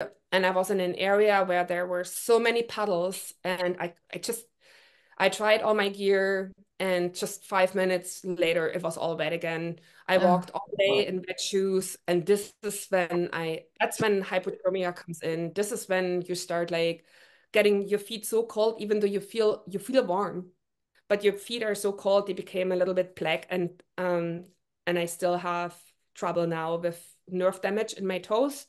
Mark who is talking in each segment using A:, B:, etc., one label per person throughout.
A: and I was in an area where there were so many puddles, and I tried all my gear, and just 5 minutes later, it was all wet again. I
B: Oh,
A: walked all day in wet shoes, and that's when hypothermia comes in. This is when you start like getting your feet so cold, even though you feel warm, but your feet are so cold they became a little bit black, and I still have trouble now with nerve damage in my toes.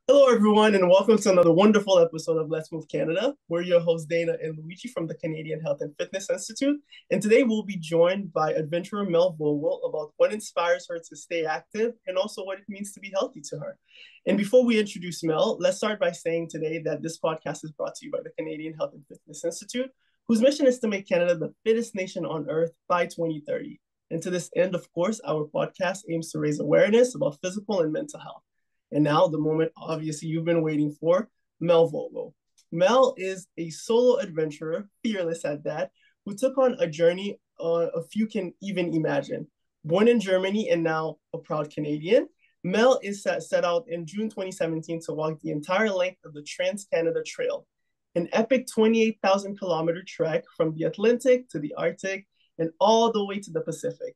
C: Hello, everyone, and welcome to another wonderful episode of Let's Move Canada. We're your hosts, Dana and Luigi from the Canadian Health and Fitness Institute. And today we'll be joined by adventurer Mel Vogel about what inspires her to stay active and also what it means to be healthy to her. And before we introduce Mel, let's start by saying today that this podcast is brought to you by the Canadian Health and Fitness Institute, whose mission is to make Canada the fittest nation on earth by 2030. And to this end, of course, our podcast aims to raise awareness about physical and mental health. And now, the moment obviously you've been waiting for, Mel Vogel. Mel is a solo adventurer, fearless at that, who took on a journey a few can even imagine. Born in Germany and now a proud Canadian, Mel is set out in June 2017 to walk the entire length of the Trans-Canada Trail, an epic 28,000-kilometer trek from the Atlantic to the Arctic and all the way to the Pacific.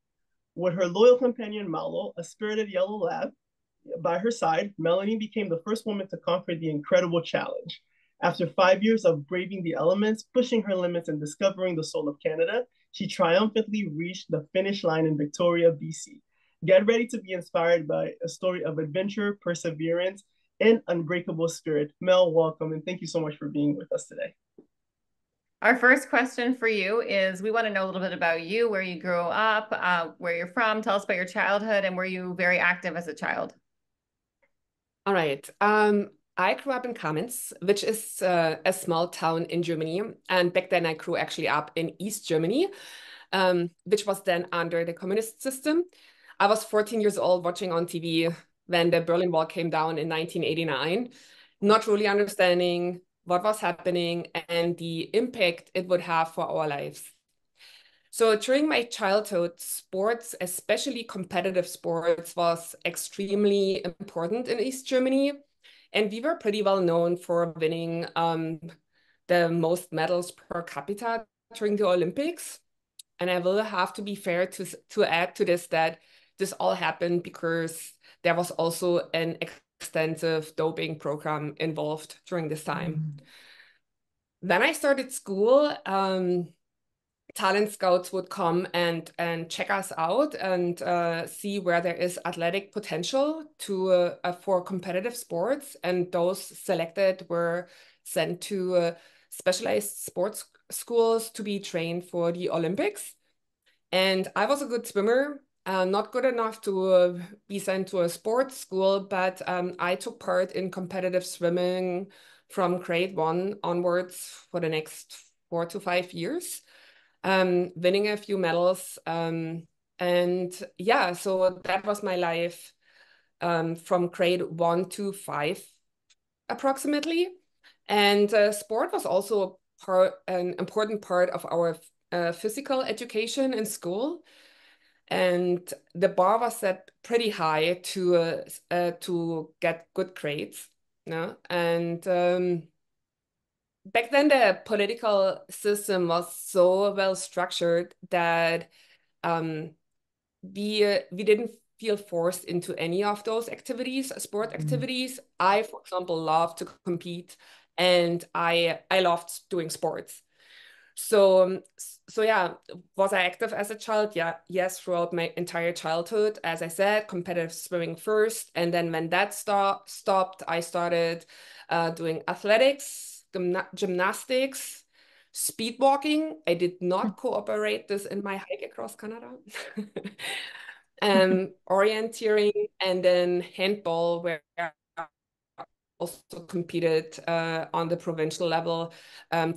C: With her loyal companion Malo, a spirited yellow lab, by her side, Melanie became the first woman to conquer the incredible challenge. After 5 years of braving the elements, pushing her limits, and discovering the soul of Canada, she triumphantly reached the finish line in Victoria, BC. Get ready to be inspired by a story of adventure, perseverance, and unbreakable spirit. Mel, welcome, and thank you so much for being with us today.
B: our first question for you is we want to know a little bit about you, where you grew up, where you're from. Tell us about your childhood and were you very active as a child?
A: All right. I grew up in Kamenz, which is a small town in Germany. And back then I grew actually up in East Germany, which was then under the communist system. I was 14 years old watching on TV when the Berlin Wall came down in 1989, not really understanding what was happening and the impact it would have for our lives. So during my childhood, sports, especially competitive sports, was extremely important in East Germany. And we were pretty well known for winning the most medals per capita during the Olympics. And I will have to be fair to add to this that this all happened because there was also an extensive doping program involved during this time. Then I started school. Talent scouts would come and check us out and see where there is athletic potential for competitive sports, and those selected were sent to specialized sports schools to be trained for the Olympics. And I was a good swimmer, not good enough to be sent to a sports school, but I took part in competitive swimming from grade 1 onwards for the next 4 to 5 years, winning a few medals. And yeah, so that was my life from grade 1 to 5, approximately. And sport was also an important part of our physical education in school. And the bar was set pretty high to get good grades. No? And back then the political system was so well structured that um, we didn't feel forced into any of those activities, sport activities. I, for example, love to compete, and I loved doing sports. So yeah, was I active as a child? Yeah, yes, throughout my entire childhood. As I said, competitive swimming first, and then when that stopped, I started doing athletics, gymnastics, speed walking. I did not cooperate this in my hike across Canada. Orienteering, and then handball, where I also competed on the provincial level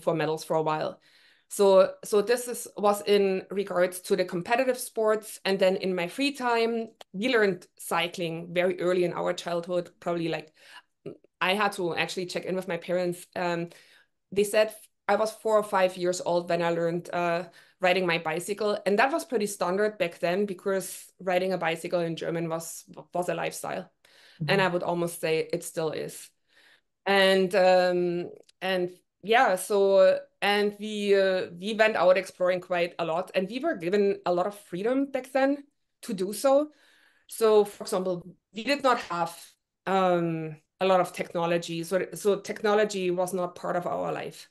A: for medals for a while. So this was in regards to the competitive sports. And then in my free time, we learned cycling very early in our childhood, probably like I had to actually check in with my parents. They said I was 4 or 5 years old when I learned riding my bicycle, and that was pretty standard back then because riding a bicycle in German was a lifestyle, and I would almost say it still is. And yeah, so and we went out exploring quite a lot, and we were given a lot of freedom back then to do so. So, for example, we did not have a lot of technology, so technology was not part of our life.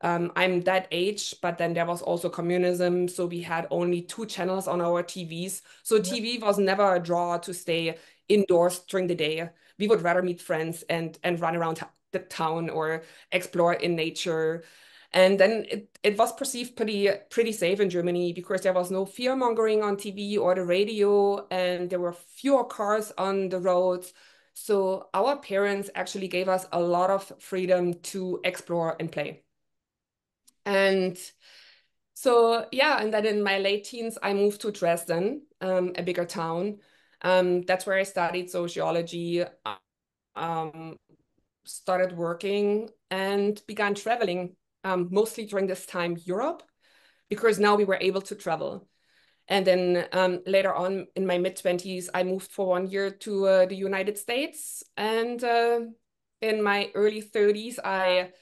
A: I'm that age, but then there was also communism, so we had only 2 channels on our TVs. So TV was never a draw to stay indoors during the day. We would rather meet friends and run around the town or explore in nature. And then it was perceived pretty safe in Germany because there was no fear mongering on TV or the radio, and there were fewer cars on the roads. So our parents actually gave us a lot of freedom to explore and play. And so, yeah, and then in my late teens, I moved to Dresden, a bigger town. That's where I studied sociology, um, started working, and began traveling, mostly during this time, Europe, because now we were able to travel. And then later on in my mid-20s, I moved for 1 year to the United States. And in my early 30s, I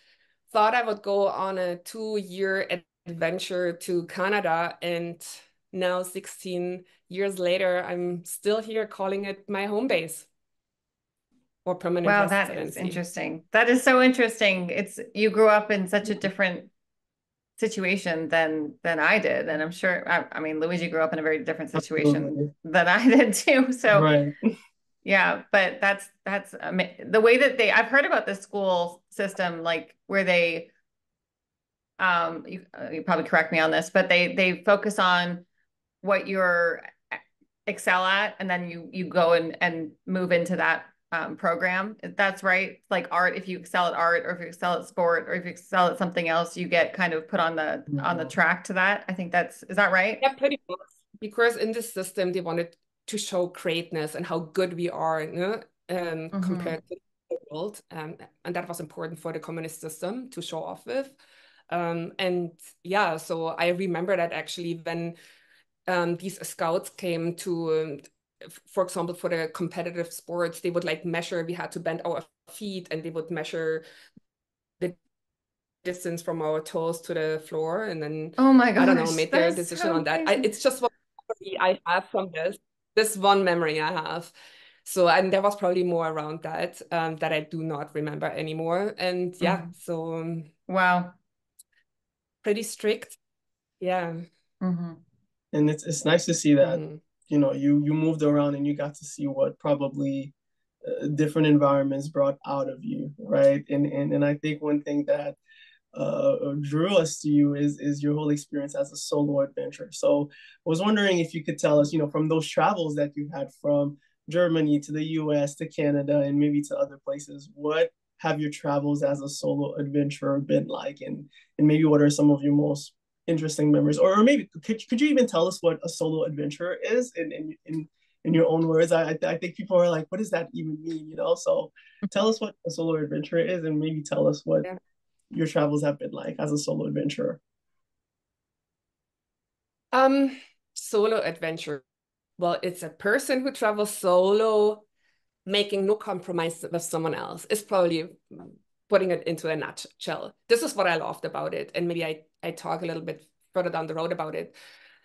A: thought I would go on a 2 year adventure to Canada. And now, 16 years later, I'm still here calling it my home base or permanent
B: Wow,
A: residency.
B: that is interesting. That is so interesting. You grew up in such a different situation than I did, and I'm sure. I mean, Luigi grew up in a very different situation than I did too. So,
C: right.
B: Yeah, but that's the way that I've heard about this school system, like where they, you probably correct me on this, but they focus on what you're excel at, and then you go and move into that program. That's right. Like art, if you excel at art, or if you excel at sport, or if you excel at something else, you get kind of put on the track to that. I think is that right?
A: Yeah, pretty much. Because in this system, they wanted to show greatness and how good we are, you know, compared to the world. And that was important for the communist system to show off with. And yeah, so I remember that actually when these scouts came to, for example, for the competitive sports, they would like measure, we had to bend our feet, and they would measure the distance from our toes to the floor, and then
B: oh my gosh,
A: I don't know, made their decision on that. It's just what I have from this one memory I have. So, and there was probably more around that that I do not remember anymore. And yeah, so
B: wow,
A: pretty strict. Yeah.
C: And it's nice to see that you know you moved around and you got to see what probably different environments brought out of you, right? And I think one thing that drew us to you is your whole experience as a solo adventure. So I was wondering if you could tell us, you know, from those travels that you had from Germany to the US to Canada and maybe to other places, what have your travels as a solo adventurer been like, and maybe what are some of your most interesting memories, or maybe could you even tell us what a solo adventurer is in your own words? I think people are like, what does that even mean, you know? So tell us what a solo adventurer is, and maybe tell us what your travels have been like as a solo adventurer.
A: Solo adventure. Well, it's a person who travels solo, making no compromise with someone else. It's probably putting it into a nutshell. This is what I loved about it. And maybe I talk a little bit further down the road about it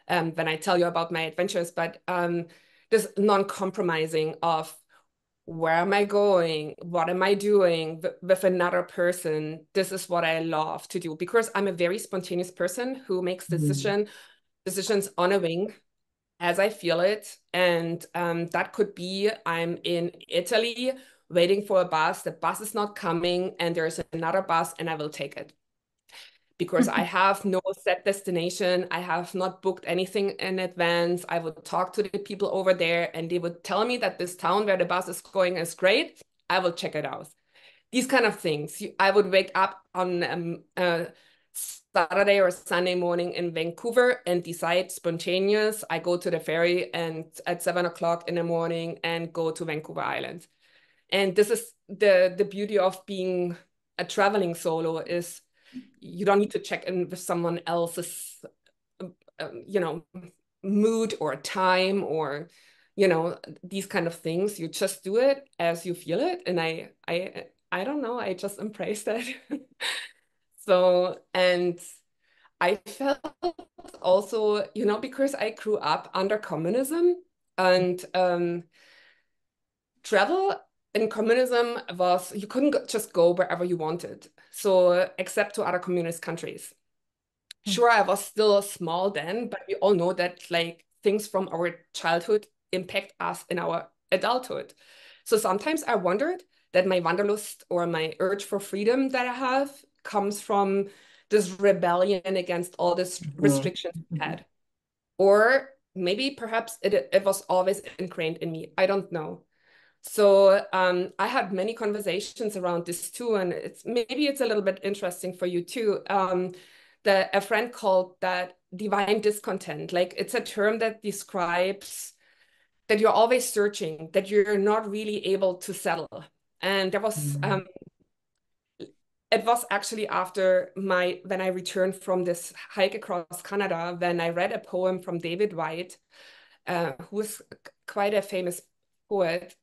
A: when I tell you about my adventures. But this non-compromising of where am I going? What am I doing with another person? This is what I love to do because I'm a very spontaneous person who makes decisions on a wing as I feel it. And that could be I'm in Italy waiting for a bus. The bus is not coming, and there's another bus, and I will take it. Because I have no set destination. I have not booked anything in advance. I would talk to the people over there, and they would tell me that this town where the bus is going is great. I will check it out. These kind of things. I would wake up on Saturday or Sunday morning in Vancouver and decide spontaneous. I go to the ferry and at 7 o'clock in the morning and go to Vancouver Island. And this is the beauty of being a traveling solo, is you don't need to check in with someone else's, you know, mood or time or, you know, these kind of things. You just do it as you feel it. And I don't know, I just embrace that. So, and I felt also, you know, because I grew up under communism, and travel in communism was, you couldn't just go wherever you wanted. So, except to other communist countries. Sure, I was still small then, but we all know that like things from our childhood impact us in our adulthood. So sometimes I wondered that my wanderlust or my urge for freedom that I have comes from this rebellion against all this restrictions we had. Or maybe perhaps it was always ingrained in me. I don't know. So I had many conversations around this too, and it's a little bit interesting for you too. A friend called that divine discontent. Like, it's a term that describes that you're always searching, that you're not really able to settle. And there was it was actually after when I returned from this hike across Canada, when I read a poem from David Whyte, who was quite a famous poet.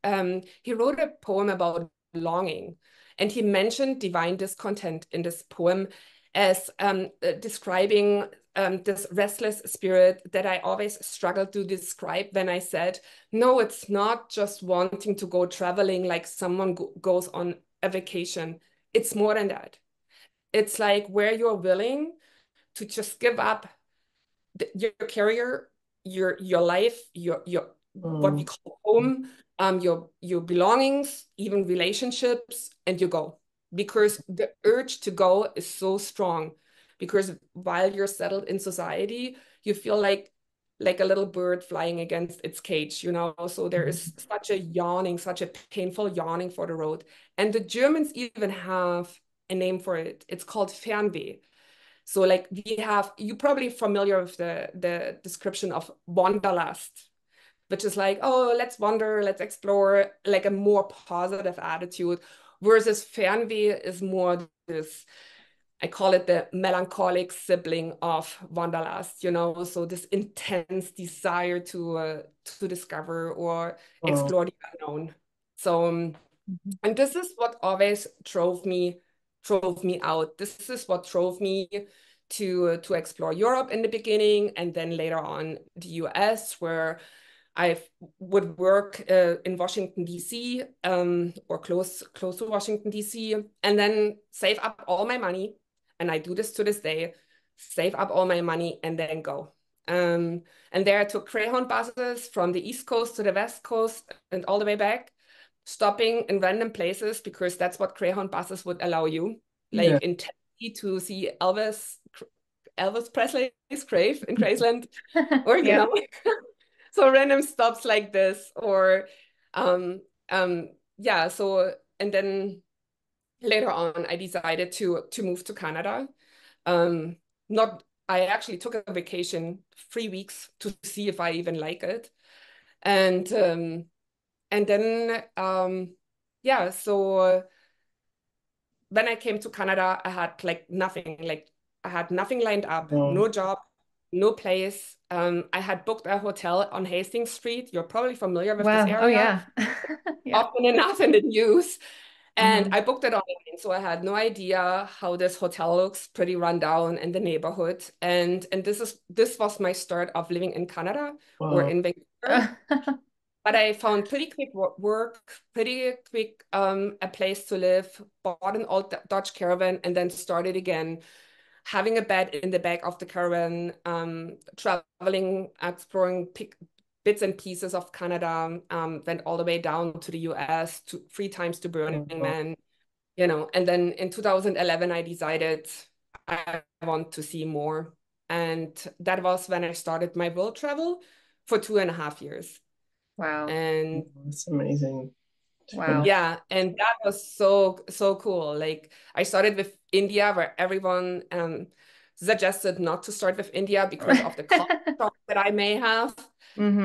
A: He wrote a poem about longing, and he mentioned divine discontent in this poem as describing this restless spirit that I always struggled to describe when I said, no, it's not just wanting to go traveling like someone goes on a vacation. It's more than that. It's like where you're willing to just give up your career, your life, your what we call home, your belongings, even relationships, and you go. Because the urge to go is so strong. Because while you're settled in society, you feel like a little bird flying against its cage, you know? So there is such a yawning, such a painful yawning for the road. And the Germans even have a name for it. It's called Fernweh. So like you're probably familiar with the description of wanderlust, which is like, oh, let's wander, let's explore, like a more positive attitude, versus Fernweh is more this, I call it the melancholic sibling of wanderlust, you know, so this intense desire to discover or explore the unknown. So and this is what always drove me out. This is what drove me to explore Europe in the beginning, and then later on the US, where I would work in Washington, D.C., or close to Washington, D.C., and then save up all my money. And I do this to this day, save up all my money and then go. And there I took Greyhound buses from the East Coast to the West Coast and all the way back, stopping in random places because that's what Greyhound buses would allow you. Like in Tennessee to see Elvis Presley's grave in Graceland, or you know, so random stops like this, or yeah. So and then later on, I decided to move to Canada. Not I actually took a vacation 3 weeks to see if I even like it, and then yeah. So when I came to Canada, I had like nothing. Like I had nothing lined up, no job, no place. I had booked a hotel on Hastings Street. You're probably familiar with this area.
B: Oh yeah.
A: Often enough in the news. And I booked it online, so I had no idea how this hotel looks, pretty run down in the neighborhood. And this was my start of living in Canada or in Vancouver. But I found pretty quick work, pretty quick a place to live, bought an old Dodge Caravan, and then started again, having a bed in the back of the caravan, traveling, exploring bits and pieces of Canada, went all the way down to the US, 3 times to Burning Man, you know. And then in 2011, I decided I want to see more. And that was when I started my world travel for 2.5 years.
B: Wow.
A: And
C: that's amazing.
B: Wow.
A: Yeah, and that was so cool. Like I started with India, where everyone suggested not to start with India because of the culture shock that I may have.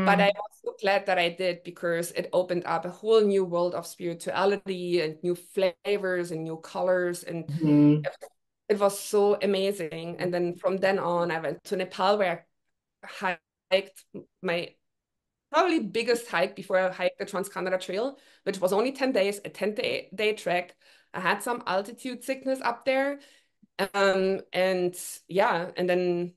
A: But I was so glad that I did, because it opened up a whole new world of spirituality and new flavors and new colors. And
C: Mm-hmm.
A: it was so amazing. And then from then on, I went to Nepal, where I hiked my probably biggest hike before I hiked the Trans-Canada Trail, which was only 10 days, a 10-day trek. I had some altitude sickness up there. And yeah, and then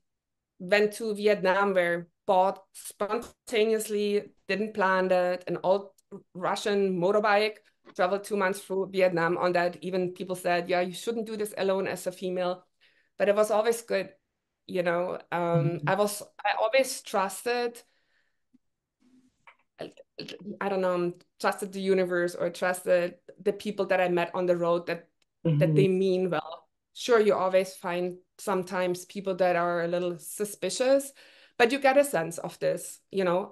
A: went to Vietnam, where bought spontaneously, didn't plan that, an old Russian motorbike, traveled 2 months through Vietnam on that. Even people said, yeah, you shouldn't do this alone as a female. But it was always good, you know. I always trusted, I don't know, trusted the universe, or trusted the people that I met on the road, that
C: Mm-hmm.
A: they mean well. Sure, you always find sometimes people that are a little suspicious, but you get a sense of this, you know.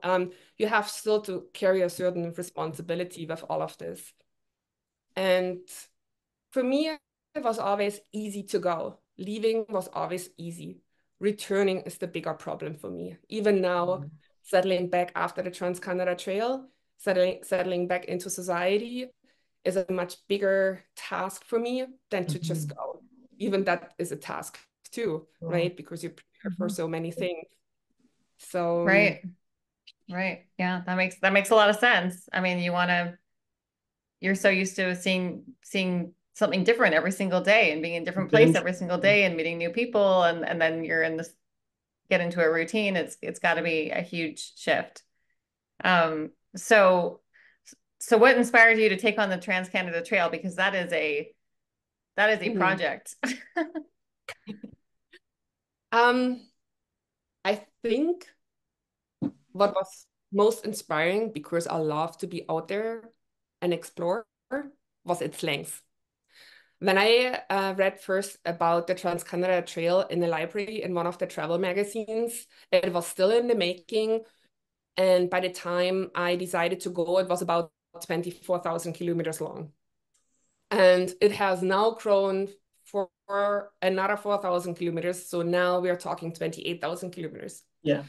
A: You have still to carry a certain responsibility with all of this. And for me, it was always easy to go. Leaving was always easy. Returning is the bigger problem for me. Even now, settling back after the Trans-Canada Trail, settling back into society is a much bigger task for me than to just go. Even that is a task too,
C: Wow.
A: right? Because you prepare for so many things. So
B: Right. Right. Yeah, that makes a lot of sense. I mean, you're so used to seeing something different every single day, and being in a different place every single day, and meeting new people, and then you're in this, get into a routine. It's got to be a huge shift. So what inspired you to take on the Trans Canada Trail? Because that is a
A: mhm.
B: project.
A: um, I think what was most inspiring, because I love to be out there and explore, was its length. When I read first about the Trans-Canada Trail in the library in one of the travel magazines, it was still in the making. And by the time I decided to go, it was about 24,000 kilometers long. And it has now grown for another 4,000 kilometers. So now we're talking 28,000 kilometers.
C: Yeah.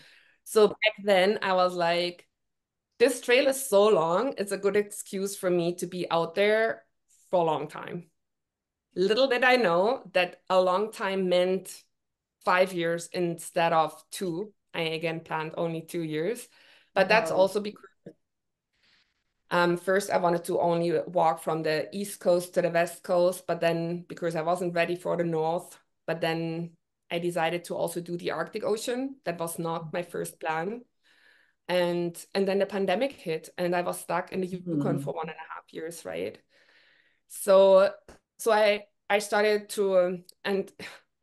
A: So back then I was like, this trail is so long, it's a good excuse for me to be out there for a long time. Little did I know that a long time meant 5 years instead of 2. I again planned only 2 years, but that's
C: Wow.
A: also because first I wanted to only walk from the East Coast to the West Coast, but then because I wasn't ready for the North, but then I decided to also do the Arctic Ocean. That was not my first plan. And then the pandemic hit, and I was stuck in the Yukon for 1.5 years, right? So I started to and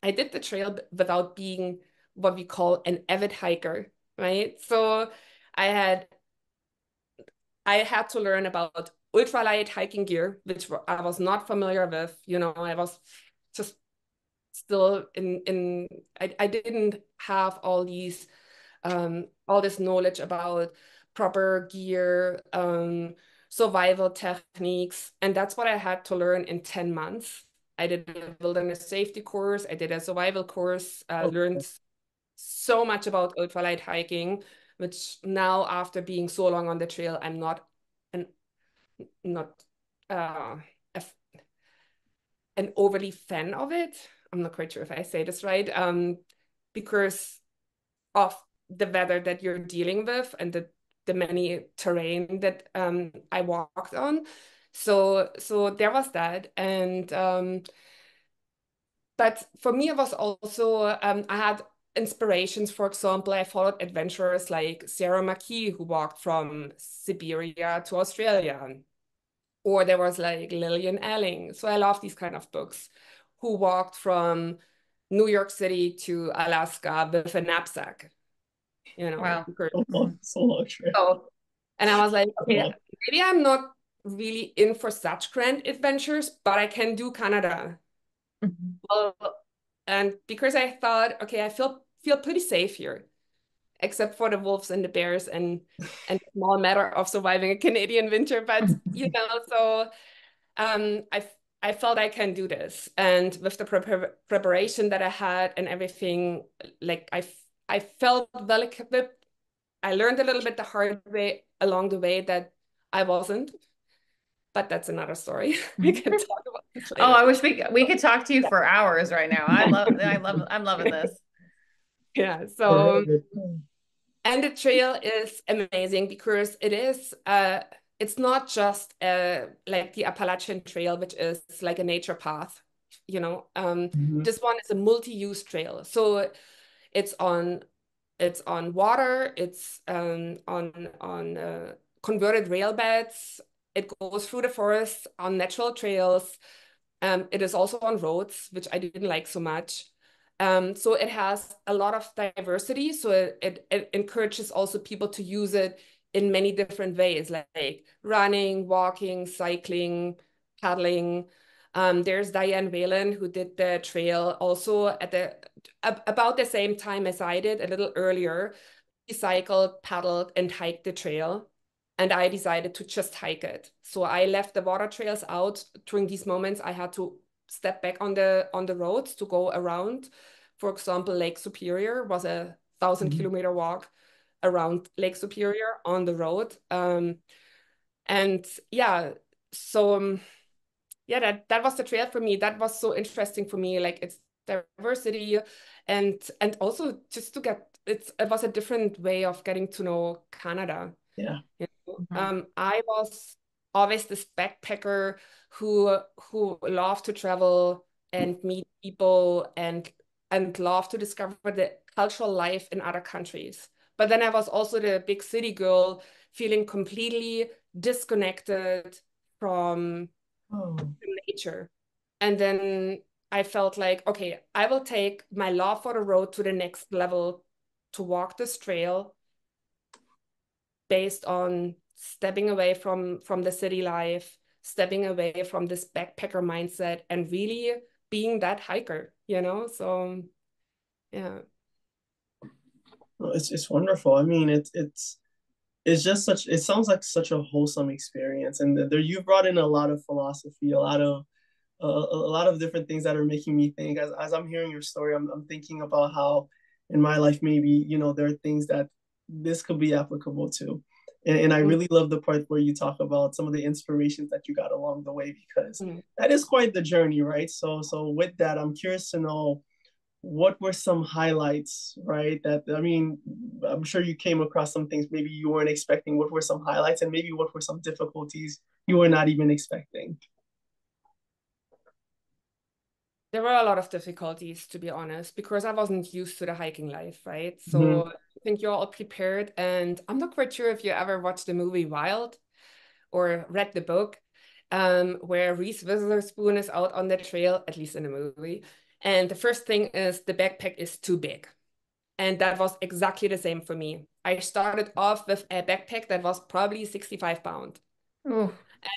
A: I did the trail without being what we call an avid hiker, right? So I had I had to learn about ultralight hiking gear, which I was not familiar with. You know, I was just still in I didn't have all this knowledge about proper gear, survival techniques. And that's what I had to learn in 10 months. I did a wilderness safety course, I did a survival course, learned so much about ultralight hiking, which now, after being so long on the trail, I'm an not uh, a, an overly fan of it. I'm not quite sure if I say this right, because of the weather that you're dealing with, and the many terrain that I walked on. So there was that. And but for me, it was also I had inspirations. For example, I followed adventurers like Sarah McKee, who walked from Siberia to Australia. Or there was like Lillian Elling. So I love these kind of books, who walked from New York City to Alaska with a knapsack, you know.
B: Wow.
C: So long trip.
A: So, and I was like, okay,
C: Wow.
A: maybe I'm not really in for such grand adventures, but I can do Canada. Well, and because I thought, okay, I feel pretty safe here, except for the wolves and the bears, and the small matter of surviving a Canadian winter. But you know, so um, I I felt I can do this, and with the preparation that I had and everything, like I felt well equipped I learned a little bit the hard way along the way that I wasn't, but that's another story. We can talk about this
B: Oh,
A: later.
B: I wish we could talk to you for hours right now. I'm loving this.
A: Yeah. So, and the trail is amazing because it's not just like the Appalachian Trail, which is like a nature path, you know. This one is a multi-use trail. So it's on water, it's on converted rail beds. It goes through the forest on natural trails. It is also on roads, which I didn't like so much. So it has a lot of diversity. So it encourages also people to use it in many different ways, like running, walking, cycling, paddling. There's Diane Whalen who did the trail also about the same time as I did, a little earlier. She cycled, paddled, and hiked the trail. And I decided to just hike it. So I left the water trails out during these moments. I had to step back on the roads to go around. For example, Lake Superior was a 1,000-kilometer walk around Lake Superior on the road. And yeah, so yeah, that was the trail for me. That was so interesting for me. Like it's diversity and also just to get it was a different way of getting to know Canada.
C: Yeah.
A: You know? I was always this backpacker who loved to travel and meet people and love to discover the cultural life in other countries. But then I was also the big city girl, feeling completely disconnected from
C: Oh.
A: nature. And then I felt like, okay, I will take my love for the road to the next level to walk this trail based on stepping away from the city life, stepping away from this backpacker mindset and really being that hiker, you know? So yeah.
C: It's wonderful. I mean, it's just such, it sounds like such a wholesome experience, and there you brought in a lot of philosophy, a lot of different things that are making me think. As I'm hearing your story, I'm thinking about how in my life maybe there are things that this could be applicable to, and I really love the part where you talk about some of the inspirations that you got along the way, because that is quite the journey, right? So with that, I'm curious to know what were some highlights, right? That, I mean, I'm sure you came across some things maybe you weren't expecting. What were some highlights, and maybe what were some difficulties you were not even expecting?
A: There were a lot of difficulties, to be honest, because I wasn't used to the hiking life, right?
C: Mm-hmm.
A: So I think you're all prepared. And I'm not quite sure if you ever watched the movie Wild or read the book, where Reese Witherspoon is out on the trail, at least in the movie. And the first thing is the backpack is too big. And that was exactly the same for me. I started off with a backpack that was probably 65 pounds.
B: Ooh,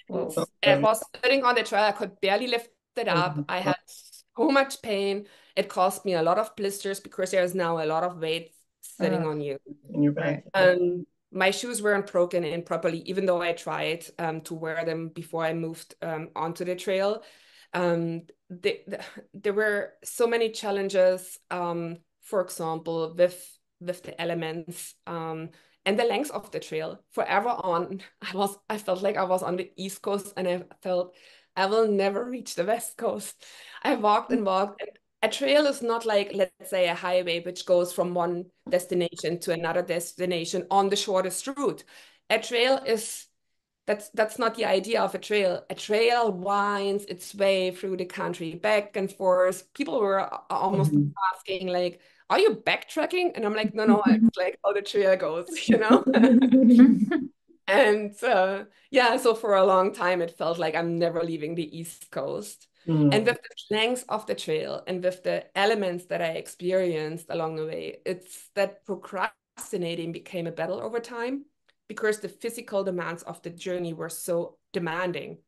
A: And
B: whoa.
A: it was sitting on the trail. I could barely lift it up. I
C: Oh,
A: had so much pain. It caused me a lot of blisters because there's now a lot of weight sitting on you.
C: in your bag.
B: Right.
A: My shoes weren't broken in properly, even though I tried to wear them before I moved onto the trail. Um, there were so many challenges, for example, with the elements and the length of the trail. Forever on, I felt like I was on the East Coast, and I felt I will never reach the West Coast. I walked and walked, and a trail is not like, let's say, a highway which goes from one destination to another destination on the shortest route. A trail is that's not the idea of a trail. A trail winds its way through the country, back and forth. People were almost
C: Mhm.
A: asking, like, "Are you backtracking?" And I'm like, "No, no, it's like how the trail goes, you know." And yeah, so for a long time, it felt like I'm never leaving the East Coast. And
C: Mm.
A: with the length of the trail and with the elements that I experienced along the way, it's that procrastinating became a battle over time because the physical demands of the journey were so demanding.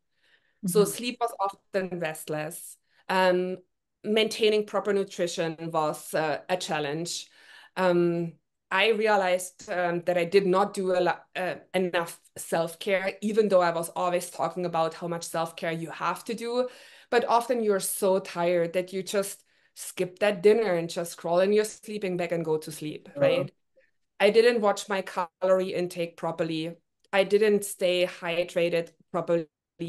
A: So sleep was often restless. Um, Maintaining proper nutrition was a challenge. Um, I realized that I did not do enough self-care, even though I was always talking about how much self-care you have to do. But often you're so tired that you just skip that dinner and just crawl in your sleeping bag and go to sleep,
C: Uh,
A: right? I didn't watch my calorie intake properly. I didn't stay hydrated properly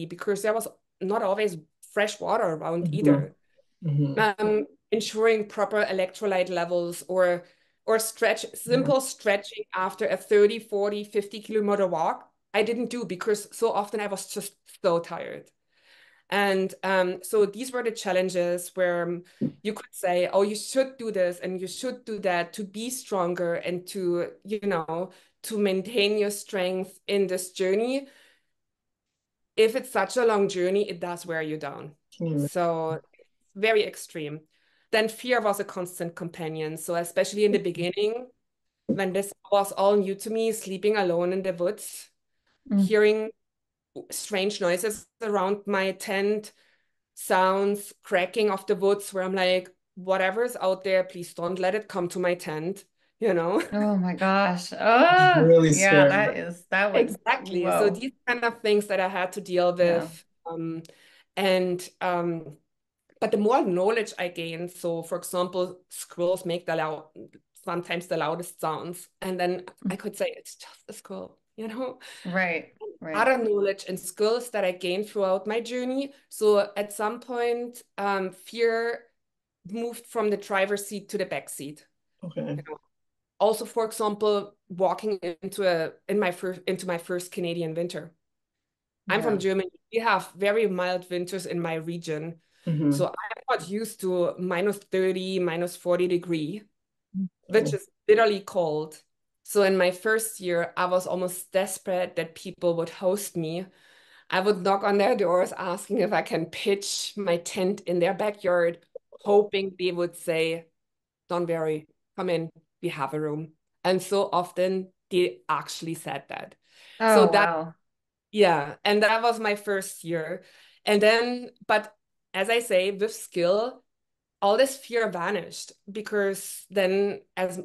A: because there was not always fresh water around
C: Mm-hmm.
A: either.
C: Mm-hmm.
A: Ensuring proper electrolyte levels or
C: Yeah.
A: simple stretching after a 30, 40, 50 kilometer walk, I didn't do because so often I was just so tired. And so these were the challenges where you could say, oh, you should do this and you should do that to be stronger and to, to maintain your strength in this journey. If it's such a long journey, it does wear you down.
C: Can you
A: So very extreme. Then fear was a constant companion. So especially in the beginning, when this was all new to me, sleeping alone in the woods,
B: Mm.
A: hearing strange noises around my tent, sounds, cracking of the woods, where I'm like, whatever's out there, please don't let it come to my tent, you know?
B: Oh my gosh. Oh,
C: really
B: yeah,
C: scary?
B: that would,
A: Exactly. So
B: whoa.
A: these kind of things that I had to deal
B: Yeah.
A: with. And but the more knowledge I gain, so for example, squirrels make sometimes the loudest sounds, and then I could say it's just a squirrel, you know?
B: Right, right.
A: Other knowledge and skills that I gained throughout my journey. So at some point, fear moved from the driver's seat to the back seat.
C: Okay.
A: You know? Also, for example, walking into my first Canadian winter. I'm from
B: Yeah.
A: Germany. We have very mild winters in my region.
C: Mm-hmm.
A: So I'm not used to minus 30, minus 40 degree, which
C: Oh.
A: is literally cold. So in my first year, I was almost desperate that people would host me. I would knock on their doors asking if I can pitch my tent in their backyard, hoping they would say, don't worry, come in, we have a room. And so often they actually said that. So
B: Oh,
A: that,
B: wow.
A: yeah, and that was my first year. And then, but as I say, with skill, all this fear vanished because then as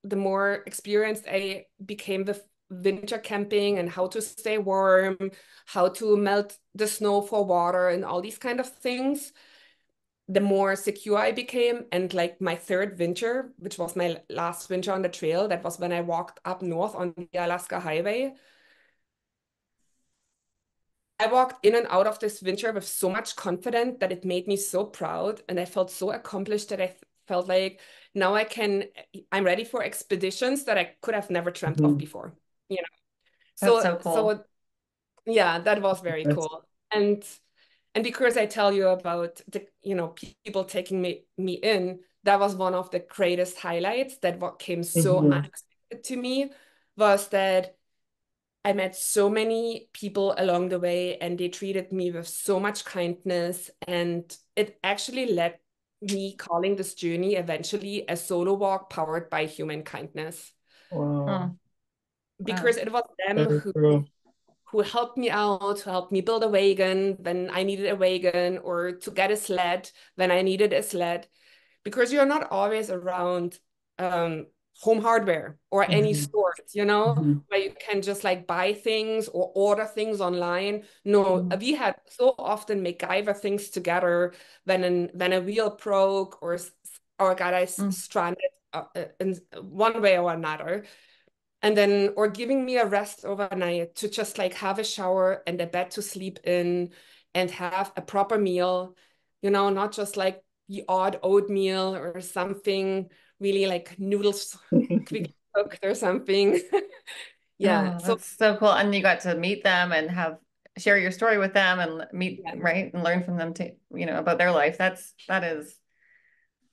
A: the more experienced I became with winter camping and how to stay warm, how to melt the snow for water and all these kind of things, the more secure I became. And like my third winter, which was my last winter on the trail, that was when I walked up north on the Alaska Highway. I walked in and out of this winter with so much confidence that it made me so proud. And I felt so accomplished that I felt like now I'm ready for expeditions that I could have never dreamt of
C: Mm-hmm.
A: before. You know,
B: That's
A: so
B: so cool.
A: yeah, that was very
C: That's
A: cool. And because I tell you about the people taking me in, that was one of the greatest highlights. That what came so
C: mm-hmm.
A: unexpected to me was that I met so many people along the way, and they treated me with so much kindness, and it actually led me calling this journey eventually a solo walk powered by human kindness,
C: Wow.
B: Oh, wow.
A: because it was them
C: Very
A: who
C: true.
A: helped me out, who helped me build a wagon when I needed a wagon, or to get a sled when I needed a sled. Because you're not always around um, home hardware or any
C: Mm-hmm.
A: stores,
C: Mm-hmm.
A: where you can just like buy things or order things online. No,
B: Mm.
A: we had so often MacGyver things together when a wheel broke or got us
B: Mm.
A: stranded in one way or another. And then, or giving me a rest overnight to just like have a shower and a bed to sleep in and have a proper meal, not just like the odd oatmeal or something really like noodles quick cooked or something. Yeah.
B: Oh,
A: So,
B: that's so cool. And you got to meet them and share your story with them and meet,
A: yeah,
B: right? And learn from them too, about their life. That is,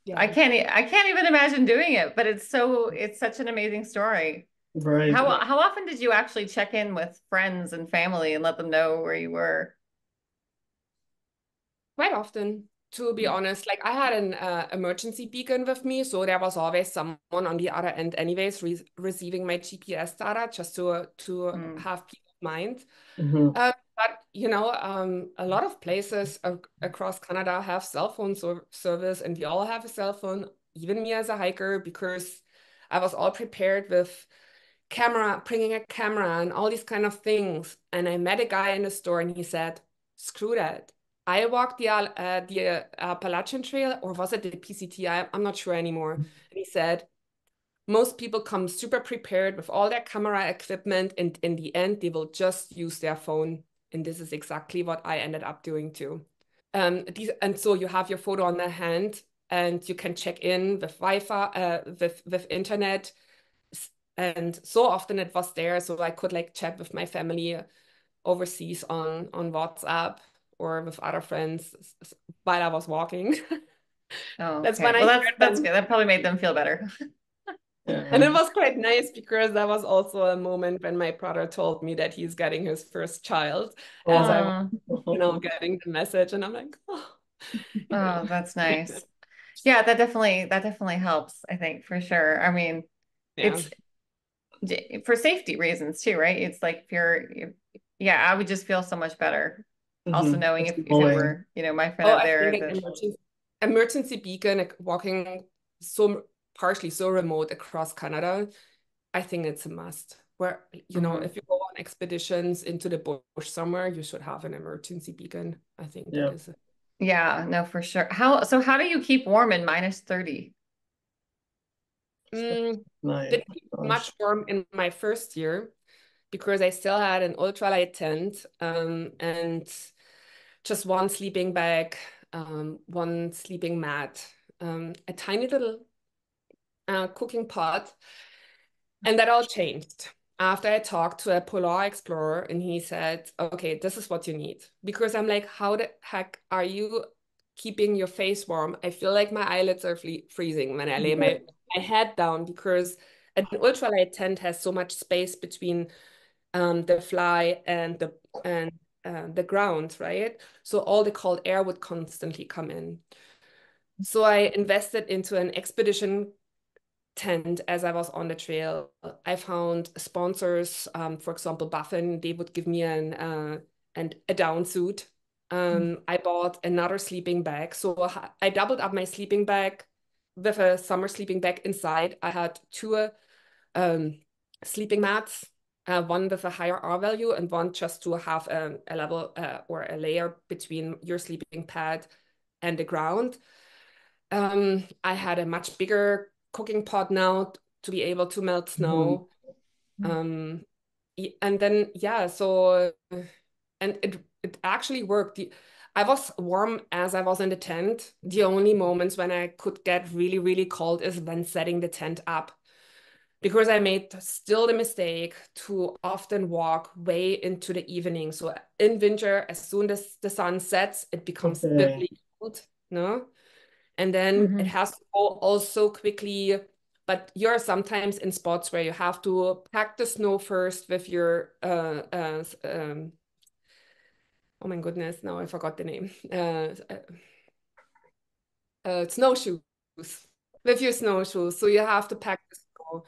A: yeah.
B: I can't even imagine doing it, but it's such an amazing story.
C: Right.
B: How often did you actually check in with friends and family and let them know where you were?
A: Quite often, to be honest. Like I had an emergency beacon with me, so there was always someone on the other end, anyways, receiving my GPS data just to
B: Mm.
A: have peace of mind.
C: Mm-hmm.
A: But a lot of places across Canada have cell phone service, and we all have a cell phone, even me as a hiker, because I was all prepared with bringing a camera and all these kind of things. And I met a guy in the store, and he said, "Screw that. I walked the Appalachian Trail, or was it the PCT? I'm not sure anymore." And he said, most people come super prepared with all their camera equipment, and in the end, they will just use their phone. And this is exactly what I ended up doing too. And so you have your photo on the hand, and you can check in with Wi-Fi, with internet. And so often it was there, so I could like chat with my family overseas on WhatsApp or with other friends while I was walking.
B: Oh,
A: That's
B: okay.
A: when I
B: Well,
A: heard
B: that's
A: them.
B: good. That probably made them feel better.
A: And
C: Yeah.
A: it was quite nice because that was also a moment when my brother told me that he's getting his first child as I was,
C: Oh.
A: getting the message. And I'm like, oh,
B: Oh, that's nice. Yeah, that definitely helps, I think, for sure. I mean,
A: yeah.
B: it's for safety reasons too, right? It's like if yeah, I would just feel so much better. Also knowing
C: Just
B: if it
C: knowing.
B: were, my friend
A: Oh,
B: out
A: I
B: there
A: think an
B: that
A: emergency beacon, like walking so partially so remote across Canada, I think it's a must. Where,
B: Mhm.
A: if you go on expeditions into the bush somewhere, you should have an emergency beacon. I think that
C: Yeah.
A: is
B: Yeah, no, for sure. How do you keep warm in -30?
C: Nice.
A: didn't keep much
C: Gosh.
A: warm in my first year because I still had an ultralight tent, and just one sleeping bag, one sleeping mat, a tiny little cooking pot. And that all changed after I talked to a polar explorer, and he said, okay, this is what you need. Because I'm like, how the heck are you keeping your face warm? I feel like my eyelids are freezing when I lay
C: Yeah.
A: my head down, because an ultralight tent has so much space between the fly and the ground, right? So all the cold air would constantly come in. So I invested into an expedition tent as I was on the trail. I found sponsors, for example, Buffin, they would give me a down suit. I bought another sleeping bag. So I doubled up my sleeping bag with a summer sleeping bag inside. I had two um, sleeping mats, one with a higher R value and one just to have a level or a layer between your sleeping pad and the ground. I had a much bigger cooking pot now to be able to melt
C: Mhm.
A: snow. Um, and then yeah, so and it actually worked. I was warm as I was in the tent. The only moments when I could get really, really cold is when setting the tent up. Because I made still the mistake to often walk way into the evening. So in winter, as soon as the sun sets, it becomes
C: Okay.
A: bitterly cold, no? And then it
B: Mhm.
A: has to go also quickly. But you're sometimes in spots where you have to pack the snow first with your oh my goodness, now I forgot the name. Snowshoes, with your snowshoes. So you have to pack the snow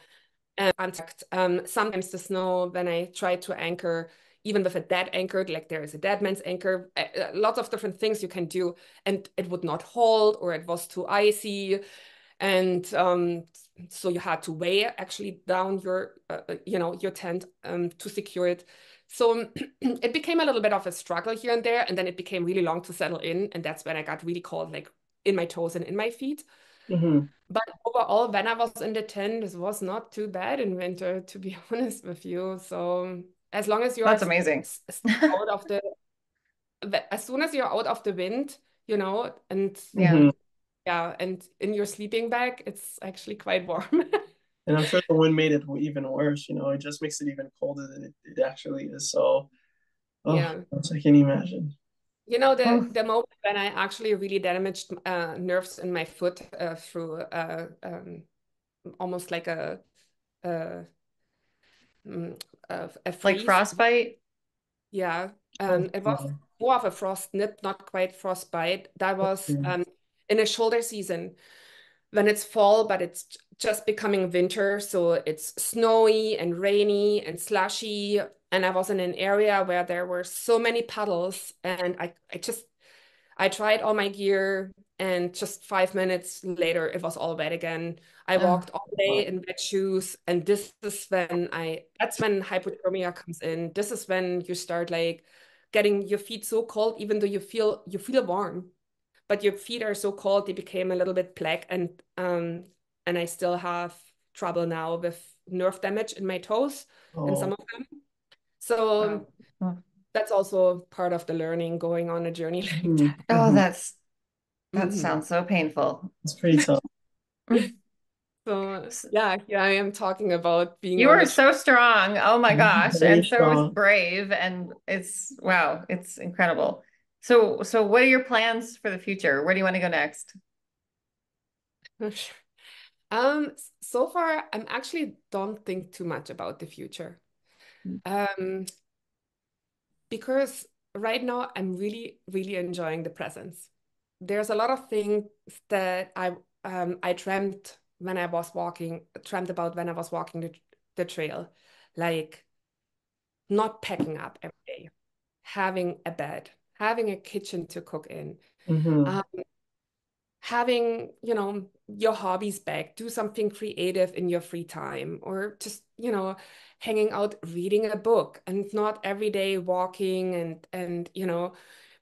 A: and contact. Sometimes the snow, when I try to anchor, even with a dead anchor, like there is a dead man's anchor, lots of different things you can do, and it would not hold, or it was too icy. And so you had to weigh actually down your tent to secure it. So it became a little bit of a struggle here and there, and then it became really long to settle in, and that's when I got really cold, like in my toes and in my feet.
C: Hmm.
A: But overall, when I was in the tent, it was not too bad in winter, to be honest with you. So as long as you are
B: That's amazing.
A: out of as soon as you're out of the wind, and
B: Yeah.
C: Hmm.
A: yeah, and in your sleeping bag, it's actually quite warm.
C: And I'm sure the wind made it even worse. It just makes it even colder than it actually is. So, oh,
A: Yeah.
C: I can imagine.
A: The
B: Oh,
A: the moment when I actually really damaged nerves in my foot through almost like a, a
B: like
A: freeze.
B: frostbite?
A: Yeah,
C: Oh,
A: it was
C: no.
A: more of a frost nip, not quite frostbite. That was
C: Okay.
A: in a shoulder season when it's fall, but it's just becoming winter. So it's snowy and rainy and slushy. And I was in an area where there were so many puddles, and I tried all my gear, and just 5 minutes later, it was all wet again. I
B: Oh,
A: walked all day in wet shoes, and that's when hypothermia comes in. This is when you start like getting your feet so cold, even though you feel warm, but your feet are so cold they became a little bit black, and I still have trouble now with nerve damage in my toes in some
C: Oh,
A: of them. So
B: Oh,
A: that's also part of the learning, going on a journey like
C: mhm,
A: that.
B: oh,
C: mhm.
B: that
A: Mhm.
B: sounds so painful.
C: It's pretty tough.
A: So yeah, here I am talking about being
B: You
A: on
B: are
A: the trail.
B: so strong. Oh my gosh.
C: Very
B: And so
C: strong.
B: brave. And it's wow, it's incredible. So what are your plans for the future? Where do you want to go next?
A: So far, I'm actually don't think too much about the future. Um, because right now I'm really, really enjoying the presence. There's a lot of things that I dreamt about when I was walking the trail, like not packing up every day, having a bed, having a kitchen to cook in,
C: Hmm.
A: um, having, your hobbies back, do something creative in your free time, or just, hanging out, reading a book, and not every day walking and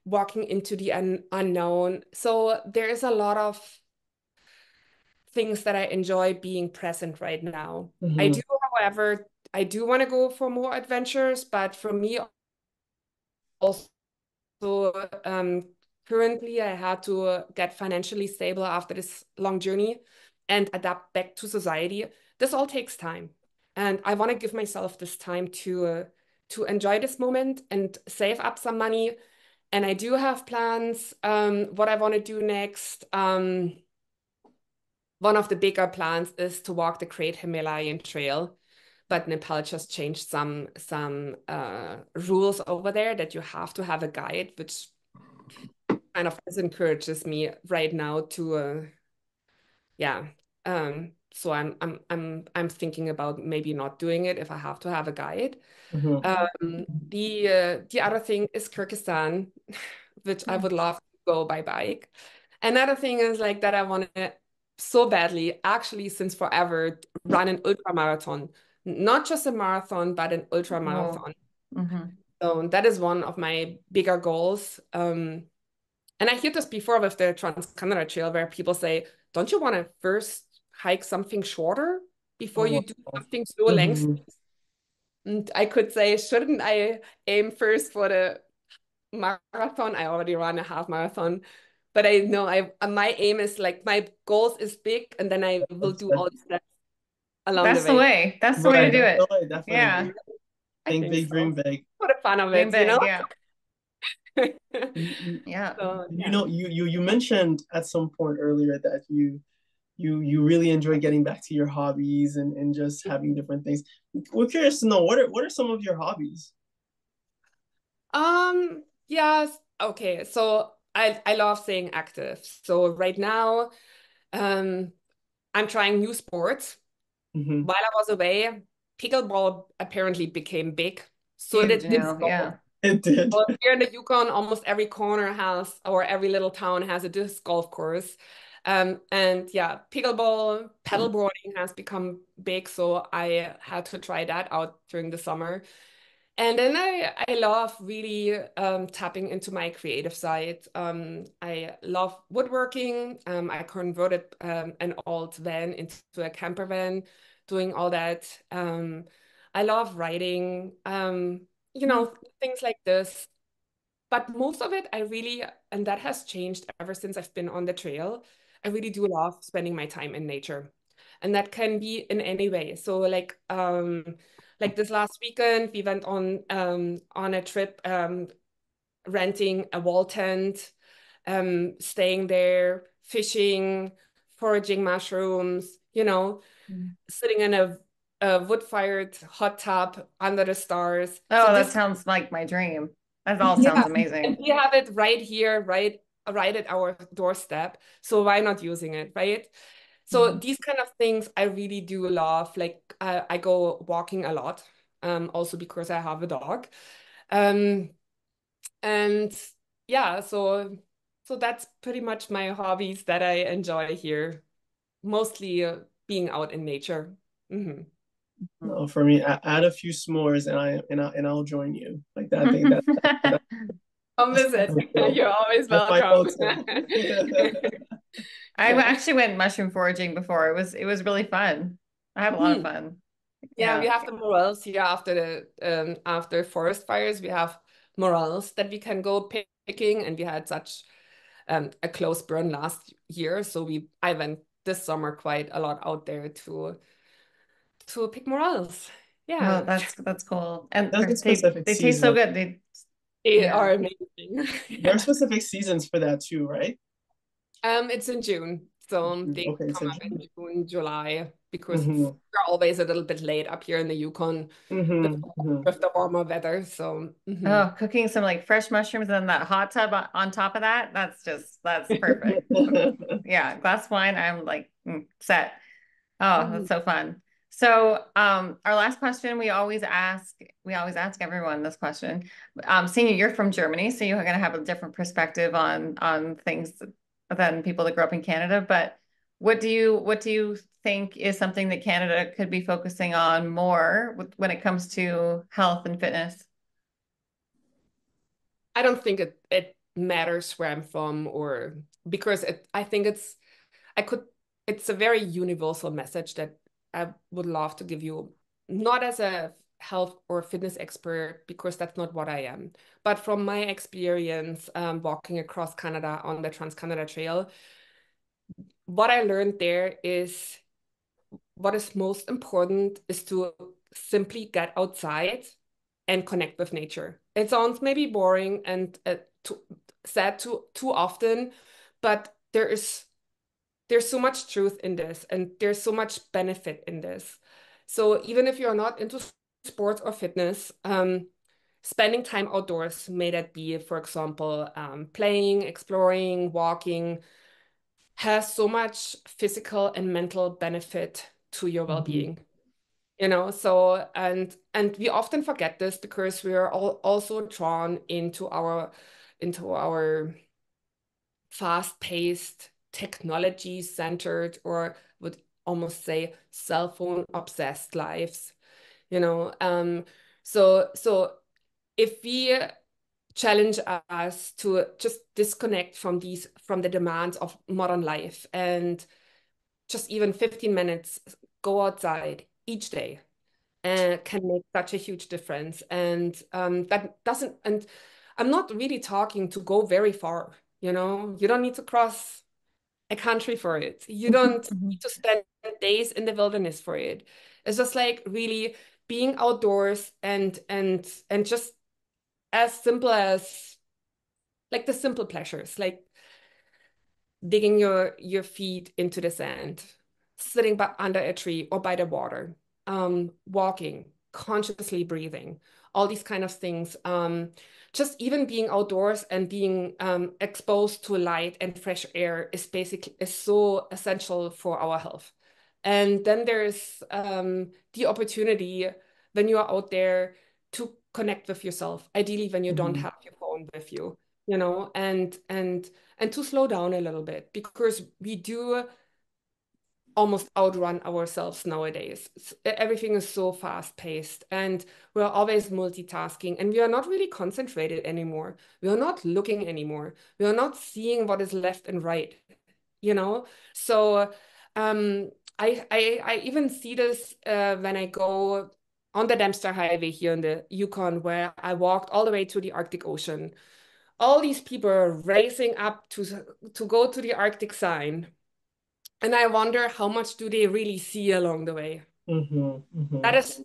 A: walking into the unknown. So there is a lot of things that I enjoy being present right now. I
C: Hmm.
A: do, however, I do want to go for more adventures, but for me also, um, currently I had to get financially stable after this long journey and adapt back to society. This all takes time, and I want to give myself this time to enjoy this moment and save up some money. And I do have plans, what I want to do next. One of the bigger plans is to walk the Great Himalayan Trail, but Nepal just changed some rules over there that you have to have a guide, which kind of disencourages me right now to yeah. So I'm thinking about maybe not doing it if I have to have a guide.
C: Hmm.
A: The other thing is Kyrgyzstan, which I would love to go by bike. Another thing is like that I want to so badly, actually since forever, run an ultra marathon. Not just a marathon, but an ultra
B: Oh.
A: marathon.
B: Mm-hmm.
A: So that is one of my bigger goals. And I hear this before with the Trans-Canada Trail where people say, don't you want to first hike something shorter before
C: Oh,
A: you do something so length?
C: hmm.
A: And I could say, shouldn't I aim first for the marathon? I already ran a half marathon, but I know my aim is like my goals is big, and then I will do all the steps along the
B: That's the
A: way.
B: way. That's the way to
C: Right,
B: do
C: that's the
B: it.
C: way, definitely.
B: Yeah.
A: I
C: Think
A: think
C: big,
A: so.
C: dream big.
A: For the fun of
B: Dream
A: it, you know?
B: big. Yeah.
C: You, you,
B: Yeah.
A: So
C: you
A: yeah.
C: know, you mentioned at some point earlier that you really enjoy getting back to your hobbies and just having different things. We're curious to know what are some of your hobbies?
A: Yes. Okay. So I love staying active. So right now, um, I'm trying new sports.
C: Hmm.
A: While I was away, pickleball apparently became big. So
B: Huge
A: did disc
B: now.
A: golf.
B: Yeah.
C: It did.
A: Well, here in the Yukon, almost every corner has, or every little town has a disc golf course. And yeah, pickleball, paddleboarding has become big. So I had to try that out during the summer. And then I love really tapping into my creative side. I love woodworking. I converted an old van into a camper van, doing all that. I love writing, things like this. But most of it, and that has changed ever since I've been on the trail. I really do love spending my time in nature. And that can be in any way. So like this last weekend, we went on a trip, renting a wall tent, staying there, fishing, foraging mushrooms, sitting in a wood-fired hot tub under the stars. So
B: Oh, that
A: this
B: sounds like my dream. That all
A: yeah,
B: sounds
A: and
B: amazing.
A: we have it right here, right at our doorstep. So why not using it, right? So
B: Mhm.
A: these kind of things I really do love. Like I go walking a lot, also because I have a dog. Um, and yeah, so that's pretty much my hobbies that I enjoy here, mostly being out in nature. Hmm.
C: No, for me, add a few s'mores and I'll join you. Like that. I think
A: Come
C: that's
A: visit.
C: my go.
A: You're always
C: That's my
A: welcome.
C: go-to.
B: I
A: Yeah.
B: actually went mushroom foraging before. It was really fun. I have a lot of fun.
A: Yeah, we
B: Yeah.
A: have the morels here after after forest fires. We have morels that we can go picking, and we had such a close burn last year, so I went this summer quite a lot out there to pick morels.
B: Oh,
A: Yeah,
B: that's cool. And
C: There's a specific
B: they taste so
C: season.
B: good.
A: they
B: Yeah.
A: are amazing.
C: There are
A: Yeah.
C: specific seasons for that too, right?
A: It's in June, so they
C: Okay, it's
A: come
C: in
A: up in
C: June.
A: June, July, because
C: Mm-hmm.
A: we're always a little bit late up here in the Yukon with,
C: Mm-hmm. Mm-hmm.
A: with the warmer weather. So
B: Oh, cooking some like fresh mushrooms and that hot tub on top of that. That's perfect. Yeah, glass of wine. I'm like set. Oh, that's
A: mhm.
B: so fun. So, our last question, we always ask everyone this question. Seeing you're from Germany, so you're going to have a different perspective on things than people that grew up in Canada. But what do you think is something that Canada could be focusing on more when it comes to health and fitness?
A: I don't think it matters where I'm from, or because I think I could it's a very universal message that I would love to give you, not as a health or fitness expert, because that's not what I am, but from my experience walking across Canada on the Trans-Canada Trail, what I learned there is what is most important is to simply get outside and connect with nature. It sounds maybe boring and said too often, but there's so much truth in this, and there's so much benefit in this. So even if you're not into sports or fitness, spending time outdoors, may that be, for example, playing, exploring, walking, has so much physical and mental benefit to your
C: Mm-hmm.
A: well-being. So and we often forget this because we are all also drawn into our fast-paced, technology-centered, or would almost say cell phone obsessed lives. You know, so if we challenge us to just disconnect from the demands of modern life, and just even 15 minutes go outside each day, can make such a huge difference. And that doesn't, and I'm not really talking to go very far, you don't need to cross a country for it. You don't need
B: Mhm.
A: to spend days in the wilderness for it. It's just like really being outdoors, and just as simple as like the simple pleasures, like digging your feet into the sand, sitting under a tree or by the water, walking, consciously breathing, all these kind of things. Just even being outdoors and being exposed to light and fresh air is so essential for our health. And then there's the opportunity when you are out there to connect with yourself, ideally when you don't
C: Mm-hmm.
A: have your phone with you, and to slow down a little bit, because we do almost outrun ourselves nowadays. Everything is so fast paced, and we're always multitasking, and we are not really concentrated anymore. We are not looking anymore. We are not seeing what is left and right, you know? So um, I even see this when I go on the Dempster Highway here in the Yukon, where I walked all the way to the Arctic Ocean. All these people are racing up to go to the Arctic sign. And I wonder how much do they really see along the way.
C: Mm-hmm. Mm-hmm.
A: That is,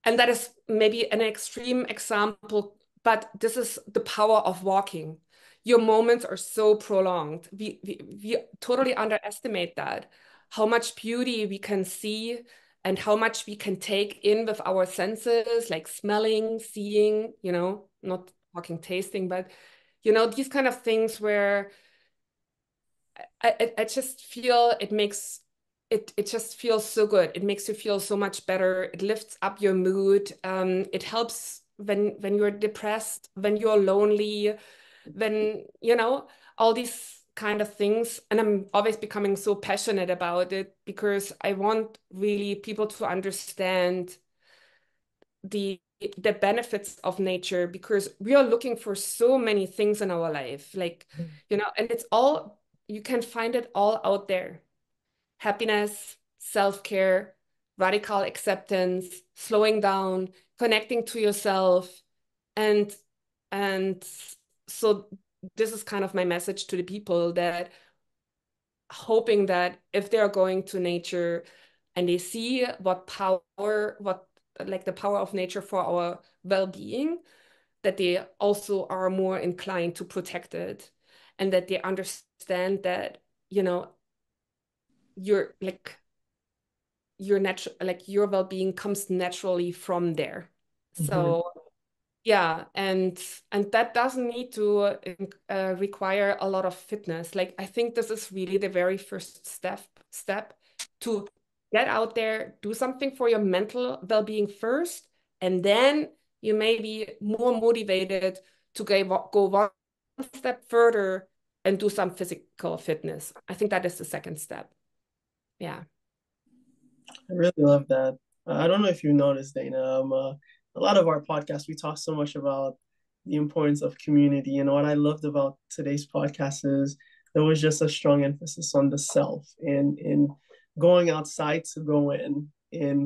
A: and that is maybe an extreme example, but this is the power of walking. Your moments are so prolonged. We totally underestimate that, how much beauty we can see and how much we can take in with our senses, like smelling, seeing, not talking tasting, but these kind of things where I just feel it just feels so good. It makes you feel so much better. It lifts up your mood. It helps when you're depressed, when you're lonely, when all these kind of things. And I'm always becoming so passionate about it because I want really people to understand the the benefits of nature, because we are looking for so many things in our life, like and it's all, you can find it all out there: happiness, self-care, radical acceptance, slowing down, connecting to yourself. And so this is kind of my message to the people, that hoping that if they're going to nature and they see what like the power of nature for our well-being, that they also are more inclined to protect it, and that they understand that, you know, your your well-being comes naturally from there. So yeah, and that doesn't need to require a lot of fitness. Like, I think this is really the very first step to get out there, do something for your mental well-being first, and then you may be more motivated to go one step further and do some physical fitness. I think that is the second step. Yeah.
C: I really love that. I don't know if you noticed, Dana. A lot of our podcasts, we talk so much about the importance of community. And what I loved about today's podcast is there was just a strong emphasis on the self and in going outside to go in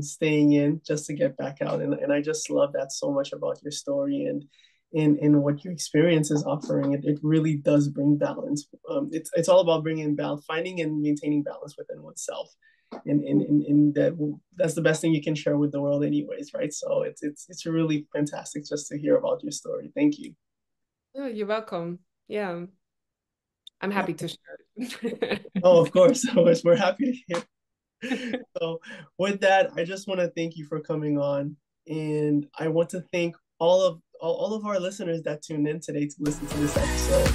C: staying in just to get back out. And I just love that so much about your story and in what your experience is offering. It really does bring balance. It's all about bringing balance, finding and maintaining balance within oneself. And that's the best thing you can share with the world anyways, right? So it's really fantastic just to hear about your story. Thank you.
A: Oh, you're welcome. Yeah, I'm happy to share.
C: Oh, of course. We're happy to hear. So with that, I just want to thank you for coming on, and I want to thank all of our listeners that tuned in today to listen to this episode.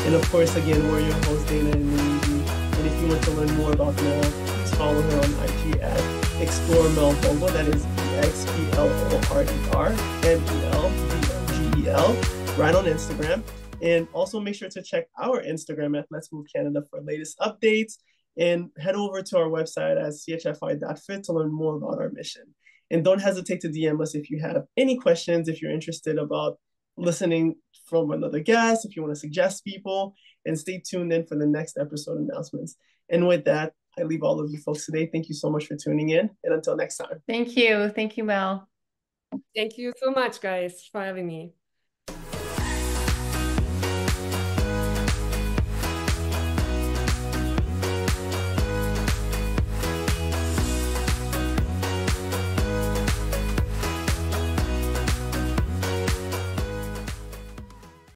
C: And of course, again, we're your host, Dana and Luigi. And if you want to learn more about Mel, please follow her on IG at Explore Mel Vogel. That is EXPLORERMELVOGEL, right on Instagram. And also make sure to check our Instagram at Let's Move Canada for latest updates. And head over to our website at chfi.fit to learn more about our mission. And don't hesitate to DM us if you have any questions, if you're interested about listening from another guest, if you want to suggest people, and stay tuned in for the next episode announcements. And with that, I leave all of you folks today. Thank you so much for tuning in, and until next time.
B: Thank you. Thank you, Mel.
A: Thank you so much, guys, for having me.